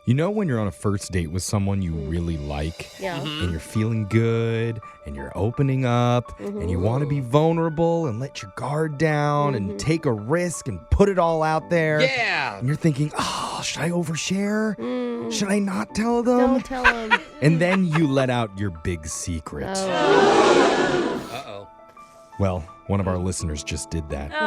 You know when you're on a first date with someone you really like and you're feeling good and you're opening up and you want to be vulnerable and let your guard down and take a risk and put it all out there. Yeah. And you're thinking, should I overshare? Should I not tell them? Don't tell them. And then you let out your big secret. Uh-oh. Well, one of our listeners just did that. Okay.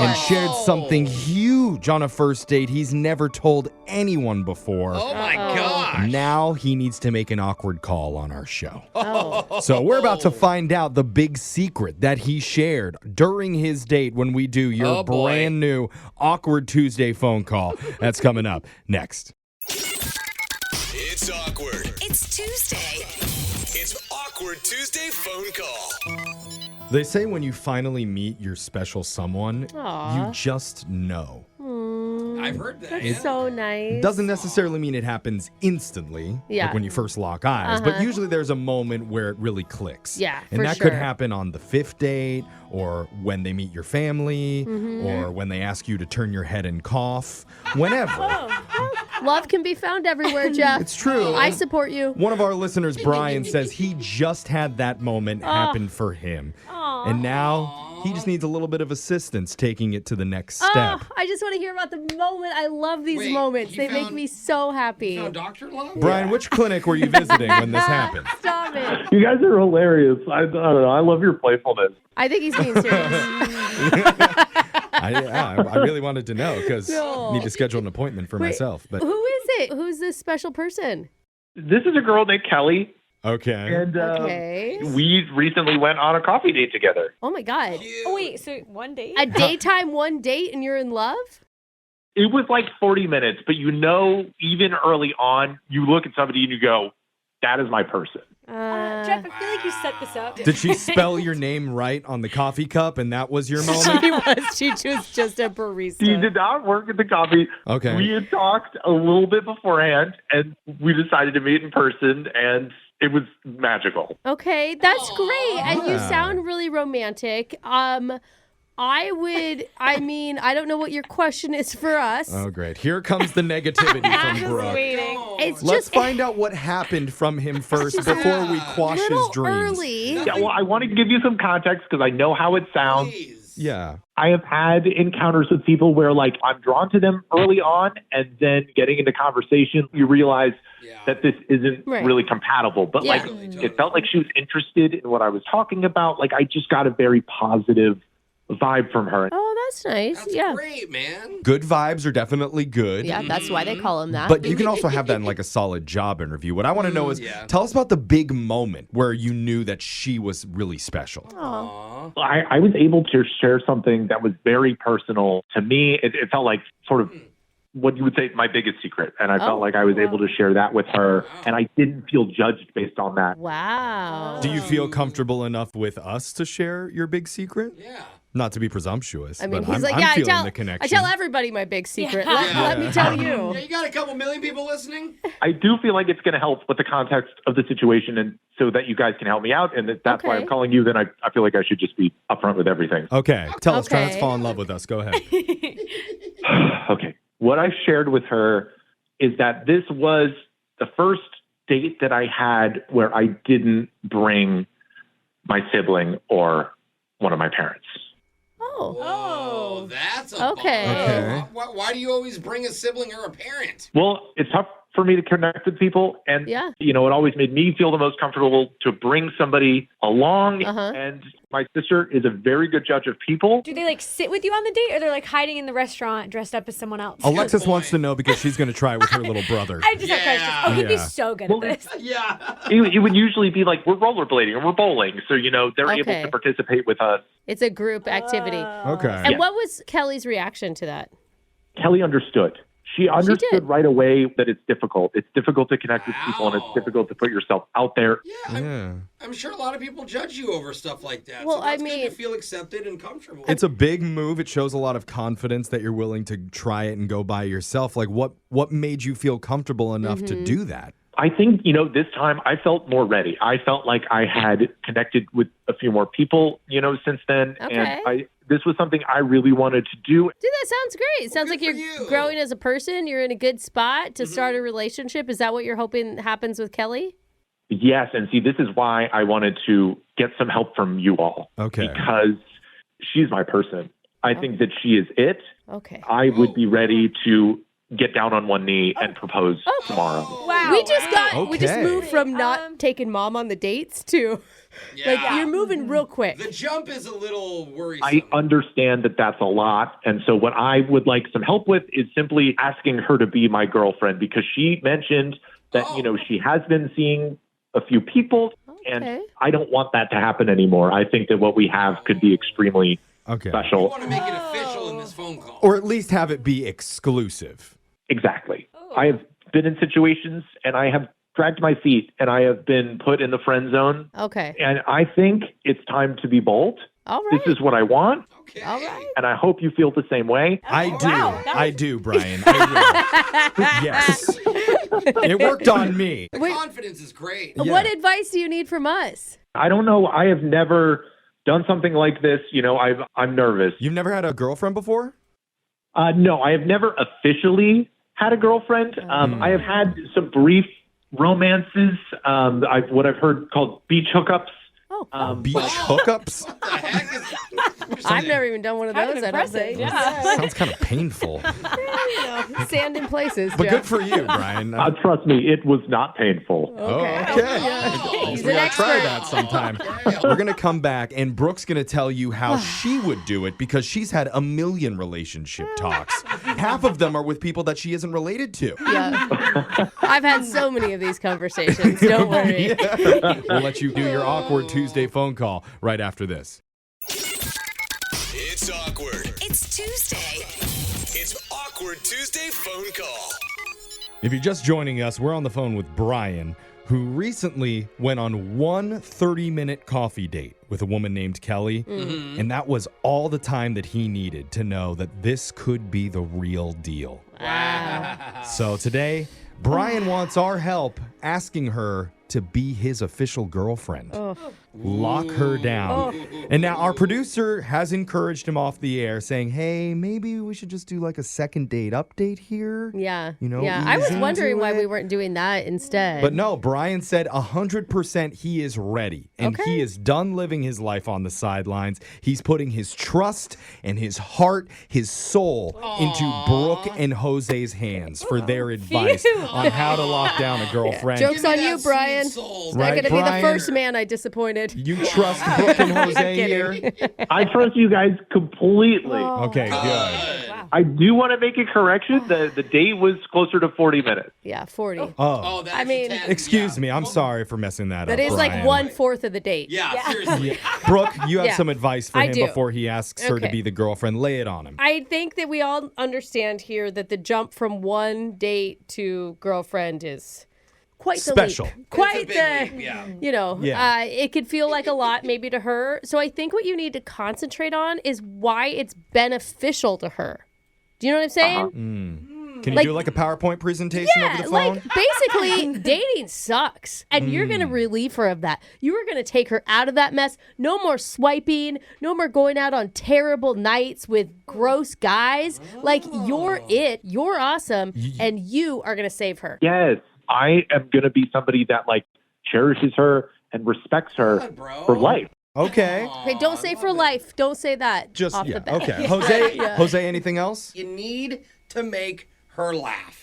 And shared something huge on a first date he's never told anyone before. Oh, my gosh. Now he needs to make an awkward call on our show. Oh. So we're about to find out the big secret that he shared during his date when we do your brand new Awkward Tuesday phone call. That's coming up next. It's awkward. It's Tuesday. It's Awkward Tuesday phone call. They say when you finally meet your special someone, Aw. you just know. I've heard that. That's Yeah. so nice. Doesn't necessarily mean it happens instantly, Yeah. like when you first lock eyes, but usually there's a moment where it really clicks. Yeah, and for that could sure. happen on the 5th date, or when they meet your family, or when they ask you to turn your head and cough, whenever. Love can be found everywhere, Jeff. It's true. I support you. One of our listeners, Brian, says he just had that moment happen for him. And now he just needs a little bit of assistance taking it to the next step. Oh, I just want to hear about the moment. I love these Wait, moments. you They make found- me so happy. No, Dr. Love? Brian, which clinic were you visiting when this happened? Stop it. You guys are hilarious. I don't know. I love your playfulness. I think he's being serious. I really wanted to know because I need to schedule an appointment for myself. But Who is it? Who's this special person? This is a girl named Kelly, okay. and Okay. we recently went on a coffee date together. Oh my God. Oh, wait, so one date? A daytime one date and you're in love? It was like 40 minutes, but even early on, you look at somebody and you go, that is my person. Jeff, I feel like you set this up. Did she spell your name right on the coffee cup and that was your moment? She was just a She barista. did not work at the coffee. Okay. We had talked a little bit beforehand, and we decided to meet in person, and it was magical. Okay, that's great. And you Yeah. sound really romantic. I don't know what your question is for us. Oh, great. Here comes the negativity from Just Brooke. waiting. It's Let's just find out what happened from him first before we a quash his little dreams. early. Yeah, well, I want to give you some context because I know how it sounds. Please. Yeah. I have had encounters with people where, like, I'm drawn to them early on, and then getting into conversation, you realize Yeah. that this isn't Right. really compatible. But, Yeah. like, it felt like she was interested in what I was talking about. Like, I just got a very positive vibe from her. Oh, that's nice. That's yeah. great, man. Good vibes are definitely good. Yeah, that's why they call him that. But you can also have that in like a solid job interview. What I want to know is, yeah. tell us about the big moment where you knew that she was really special. Aw. I was able to share something that was very personal to me. It felt like sort of what you would say my biggest secret. And I felt like I was able to share that with her. And I didn't feel judged based on that. Wow. Do you feel comfortable enough with us to share your big secret? Yeah. Not to be presumptuous, I mean, but he's I'm, like, I'm yeah, I feeling tell, the I connection. tell everybody my big secret. Yeah. Let me tell you. Yeah, you got a couple million people listening? I do feel like it's going to help with the context of the situation and so that you guys can help me out. And that's why Okay. I'm calling you. Then I feel like I should just be upfront with everything. Okay, tell us. Try not to Okay. fall in love with us. Go ahead. Okay. What I shared with her is that this was the first date that I had where I didn't bring my sibling or one of my parents. Oh. Oh, that's a Okay. bummer. Okay. Why do you always bring a sibling or a parent? Well, it's tough for me to connect with people. And, Yeah. it always made me feel the most comfortable to bring somebody along. Uh-huh. And my sister is a very good judge of people. Do they like sit with you on the date, or they're like hiding in the restaurant dressed up as someone else? Alexis wants to know because she's going to try with her little brother. I just have questions. Oh, he'd be Yeah. so good at this. Yeah. It would usually be like we're rollerblading or we're bowling. So, they're able Okay. to participate with us. It's a group activity. Okay. And Yeah. what was Kelly's reaction to that? Kelly understood. She did. understood right away that it's difficult. It's difficult to connect with people and it's Wow. difficult to put yourself out there. Yeah, Yeah. I'm sure a lot of people judge you over stuff like that. Well, so that's I mean- good to feel accepted and comfortable. It's a big move. It shows a lot of confidence that you're willing to try it and go by yourself. Like, what made you feel comfortable enough to do that? I think, this time I felt more ready. I felt like I had connected with a few more people, since then. Okay. And this was something I really wanted to do. Dude, that sounds great. It sounds like good you're for you. growing as a person. You're in a good spot to start a relationship. Is that what you're hoping happens with Kelly? Yes, and see, this is why I wanted to get some help from you all. Okay. Because she's my person. I think that she is it. Okay. I would be ready to get down on one knee and propose tomorrow. Wow. We just Okay. moved from not taking mom on the dates to like you're moving real quick. The jump is a little worrisome. I understand that that's a lot. And so what I would like some help with is simply asking her to be my girlfriend, because she mentioned that, she has been seeing a few people, and Okay. I don't want that to happen anymore. I think that what we have could be extremely Okay. You special. want to make it official in this phone call. Or at least have it be exclusive. Exactly. I have been in situations and I have dragged my feet and I have been put in the friend zone. Okay. And I think it's time to be bold. All right. This is what I want. Okay. All right. And I hope you feel the same way. I do. wow, that I do, Brian. I do. Yes. It worked on me. The confidence is great. Yeah. What advice do you need from us? I don't know. I have never done something like this. I'm nervous. You've never had a girlfriend before? No, I have never officially had a girlfriend. I have had some brief romances. What I've heard called beach hookups. Oh, Beach hookups? What the heck is I've never even done one of Kind of those. I don't impressive, think. yeah. Sounds kind of painful. Sand in places. But Jeff. good for you, Brian. Trust me, it was not painful. Okay. He's We an gotta try expert. that sometime. We're gonna come back, and Brooke's gonna tell you how she would do it, because she's had a million relationship talks. Half of them are with people that she isn't related to. Yeah. I've had so many of these conversations. Don't worry. We'll let you do your awkward Tuesday phone call right after this. It's awkward. It's Tuesday. It's Awkward Tuesday phone call. If you're just joining us, we're on the phone with Brian, who recently went on one 30-minute coffee date with a woman named Kelly. And that was all the time that he needed to know that this could be the real deal. Wow. So today, Brian wants our help asking her to be his official girlfriend. Lock her down. And now our producer has encouraged him off the air, saying, hey, maybe we should just do like a second date update here. Yeah. You know, yeah. I ease was wondering into why it. we weren't doing that instead. But no, Brian said 100% he is ready. And Okay. he is done living his life on the sidelines. He's putting his trust and his heart, his soul into Brooke and Jose's hands for their advice on how to lock down a girlfriend. Joke's on Give me you, that Brian. sweet soul. Right, I'm going to be the Brian? first man I disappointed. You trust Brooke and Jose here? I trust you guys completely. Okay, good. Wow. I do want to make a correction. The date was closer to 40 minutes. Yeah, 40. Oh, that's I mean, 10. Excuse yeah. me, I'm sorry for messing that up. That is like Brian. 1/4 of the date. Yeah, seriously. Brooke, you have Yeah, some advice for I him do. before he asks her to Okay. be the girlfriend. Lay it on him. I think that we all understand here that the jump from one date to girlfriend is quite the Special. leap. Quite It's a the, big leap, yeah. you know, Yeah. it could feel like a lot maybe to her. So I think what you need to concentrate on is why it's beneficial to her. Do you know what I'm saying? Can you Like- do like a PowerPoint presentation over Yeah, the phone? like basically dating sucks. And you're going to relieve her of that. You are going to take her out of that mess. No more swiping, no more going out on terrible nights with gross guys. Like you're it, you're awesome, and you are going to save her. Yes, I am going to be somebody that cherishes her and respects her Come on, bro. for life. Okay. Okay, don't say for life. Don't say that. Just off yeah. the bat. Okay. Jose, Yeah. Jose, anything else? You need to make her laugh.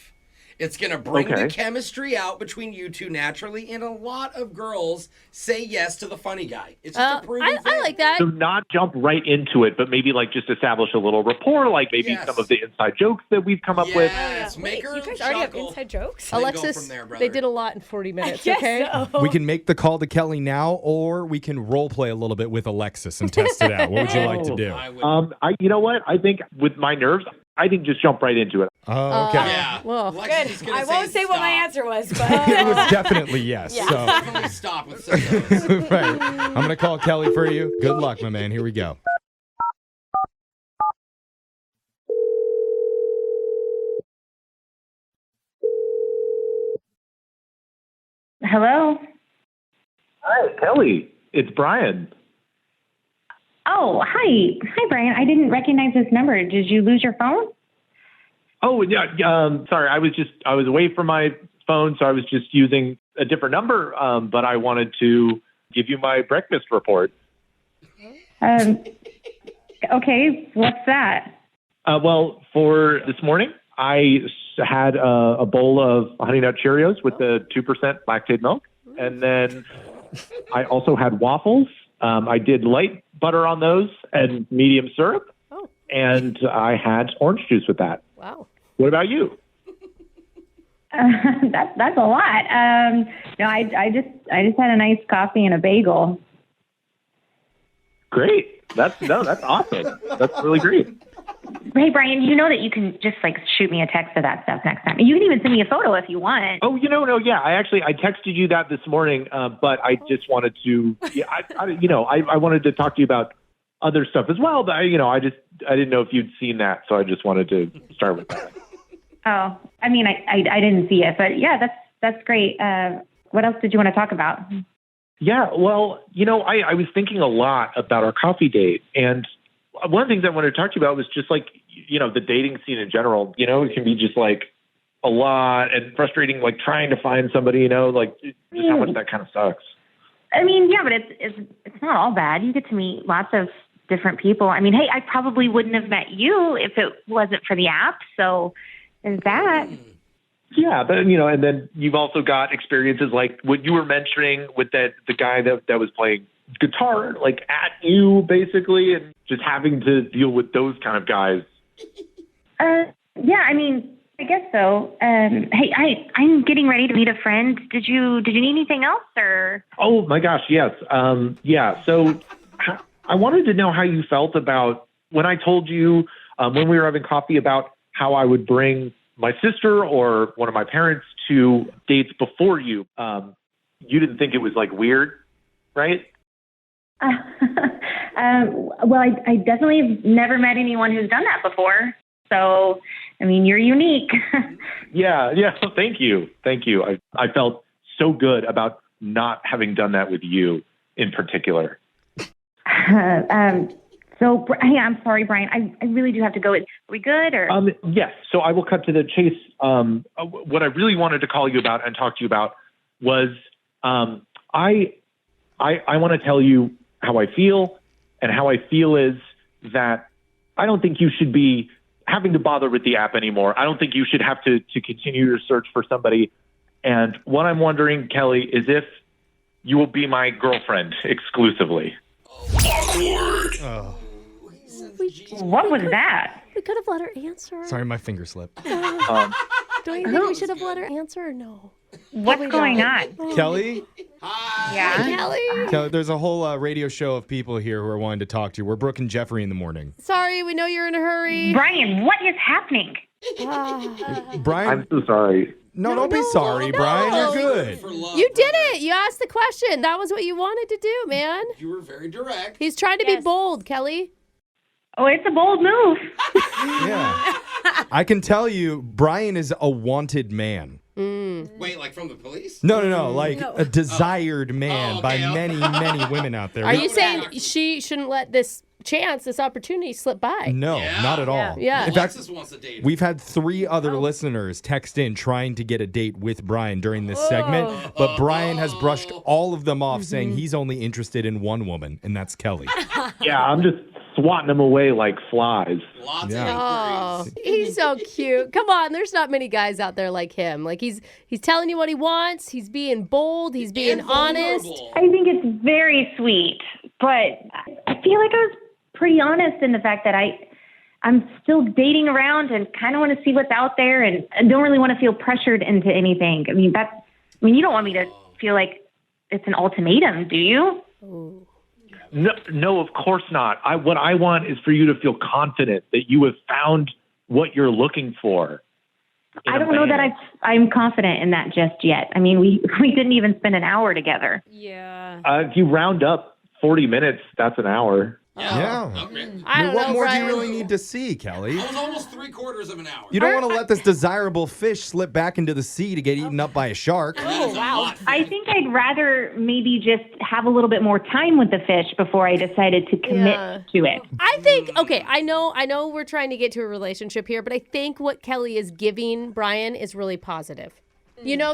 It's going to bring the Okay. chemistry out between you two naturally, and a lot of girls say yes to the funny guy. It's just a proven I thing. like that. So not jump right into it, but maybe just establish a little rapport, maybe Yes. some of the inside jokes that we've come up with. Yes, make her you guys already have chuckle. inside jokes? Then go Alexis, from there, brother. they did a lot in 40 minutes, Yes, okay? so. We can make the call to Kelly now, or we can role play a little bit with Alexis and test it out. What would you like to do? I would. You know what? I think with my nerves, I think just jump right into it. Oh, okay. Yeah. Well, Alexis is Good. gonna I won't say what my stop. answer was, It but was definitely yes. So, Definitely stop with some of those. right. I'm going to call Kelly for you. Good luck, my man. Here we go. Hello. Hi, Kelly. It's Brian. Oh, hi. Hi, Brian. I didn't recognize this number. Did you lose your phone? Oh, yeah. Sorry, I was away from my phone, so I was just using a different number. But I wanted to give you my breakfast report. Okay. What's that? Well, for this morning, I had a bowl of Honey Nut Cheerios with the 2% lactate milk, and then I also had waffles. I did light butter on those and medium syrup, and I had orange juice with that. Wow. What about you? That's a lot. No, I just had a nice coffee and a bagel. Great. That's awesome. That's really great. Hey, Brian, you know that you can just shoot me a text of that stuff next time. You can even send me a photo if you want. Oh, no, yeah. I texted you that this morning, but I just wanted to, I wanted to talk to you about other stuff as well. But I didn't know if you'd seen that, so I just wanted to start with that. Oh, I mean, I didn't see it, but yeah, that's great. What else did you want to talk about? Yeah, well, I was thinking a lot about our coffee date, and one of the things I wanted to talk to you about was just the dating scene in general. It can be just a lot and frustrating, trying to find somebody, just how much that kind of sucks. I mean, yeah, but it's not all bad. You get to meet lots of different people. I mean, hey, I probably wouldn't have met you if it wasn't for the app. So there's that. Yeah, but and then you've also got experiences like what you were mentioning with the guy that was playing guitar at you basically, and just having to deal with those kind of guys. Yeah, I mean, I guess so. Hey, I'm getting ready to meet a friend. Did you need anything else or? Oh my gosh, yes. Yeah. So I wanted to know how you felt about when I told you when we were having coffee about how I would bring my sister or one of my parents to dates before you. You didn't think it was weird, right? Well, I definitely have never met anyone who's done that before. So, I mean, you're unique. Yeah. Thank you. I felt so good about not having done that with you in particular. So, hey, I'm sorry, Brian. I really do have to go. Are we good? Or yes. So I will cut to the chase. What I really wanted to call you about and talk to you about was I want to tell you how I feel, and how I feel is that I don't think you should be having to bother with the app anymore. I don't think you should have to continue your search for somebody. And what I'm wondering, Kelly, is if you will be my girlfriend exclusively. Awkward. Oh. What was that? We could have let her answer. Sorry, my finger slipped. Do you think we should have let her answer or no? What's going on? Kelly? Hi. Yeah. Hi, Kelly. Kelly, there's a whole radio show of people here who are wanting to talk to you. We're Brooke and Jeffrey in the morning. Sorry, we know you're in a hurry. Brian, what is happening? Brian? I'm so sorry. No, don't be sorry, Brian. You're good. For love, You did brother. it. You asked the question. That was what you wanted to do, man. You were very direct. He's trying to be bold, Kelly. Oh, it's a bold move. Yeah. I can tell you, Brian is a wanted man. Wait, from the police? No. A desired man by many, many women out there. Are you saying she shouldn't let this opportunity slip by? No, not at all. Yeah. In fact, Alexis wants to date. we've had 3 other listeners text in trying to get a date with Brian during this segment, but Brian has brushed all of them off, saying he's only interested in one woman, and that's Kelly. Yeah, I'm just swatting them away like flies. Lots Yeah. Oh, of inquiries. he's so cute. Come on, there's not many guys out there like him. He's telling you what he wants. He's being bold. He's being And honest. vulnerable. I think it's very sweet, but I feel like I was pretty honest in the fact that I'm still dating around and kind of want to see what's out there, and I don't really want to feel pressured into anything. I mean, you don't want me to feel like it's an ultimatum, do you? Ooh. No, of course not. What I want is for you to feel confident that you have found what you're looking for. I don't know that I'm confident in that just yet. I mean, we didn't even spend an hour together. Yeah. If you round up 40 minutes, that's an hour. Yeah. Okay. I don't what know, more Brian. do you really need to see, Kelly? I was almost 3/4 of an hour. You don't want to let this desirable fish slip back into the sea to get eaten up by a shark. That is a lot. I think I'd rather maybe just have a little bit more time with the fish before I decided to commit to it. I think, okay, I know we're trying to get to a relationship here, but I think what Kelly is giving Brian is really positive. You know,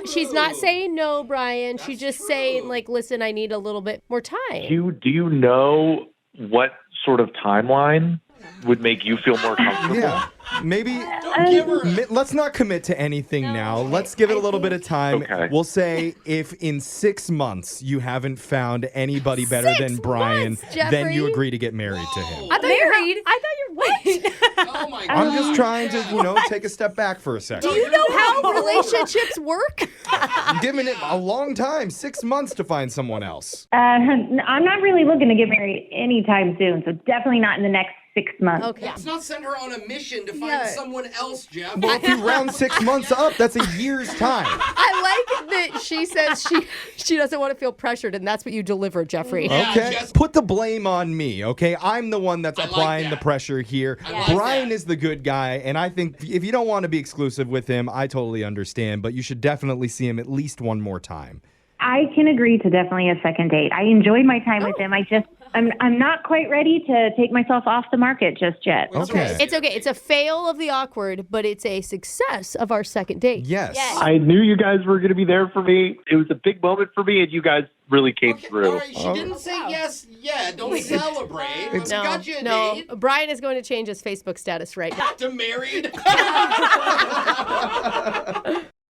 she's not saying no, Brian. She's just saying, like, listen, I need a little bit more time. Do you know what sort of timeline would make you feel more comfortable? Yeah. Maybe Don't give her let's not commit to anything now. Let's give it a little bit of time. Okay. We'll say if in 6 months you haven't found anybody better 6 than Brian, months, then you Jeffrey. agree to get married to him. I thought you're what? Oh my I'm god. just trying to, take a step back for a second. Do you know how relationships work? I'm giving it a long time, 6 months to find someone else. I'm not really looking to get married anytime soon, so definitely not in the next 6 months. Okay. Let's not send her on a mission to find Yeah. someone else, Jeff. Well, if you round 6 months up, that's a year's time. I like that she says she doesn't want to feel pressured, and that's what you deliver, Jeffrey. Yeah, Okay, just- put the blame on me, okay? I'm the one that's I like applying the that. pressure here. I like Brian that. is the good guy, and I think if you don't want to be exclusive with him, I totally understand, but you should definitely see him at least one more time. I can agree to definitely a second date. I enjoyed my time with him. I'm not quite ready to take myself off the market just yet. Okay. It's okay. It's a fail of the awkward, but it's a success of our second date. Yes. I knew you guys were going to be there for me. It was a big moment for me, and you guys really came Okay, through. all right, she didn't say yes yet. Don't celebrate. We No, got you a no. date. Brian is going to change his Facebook status right now. To married.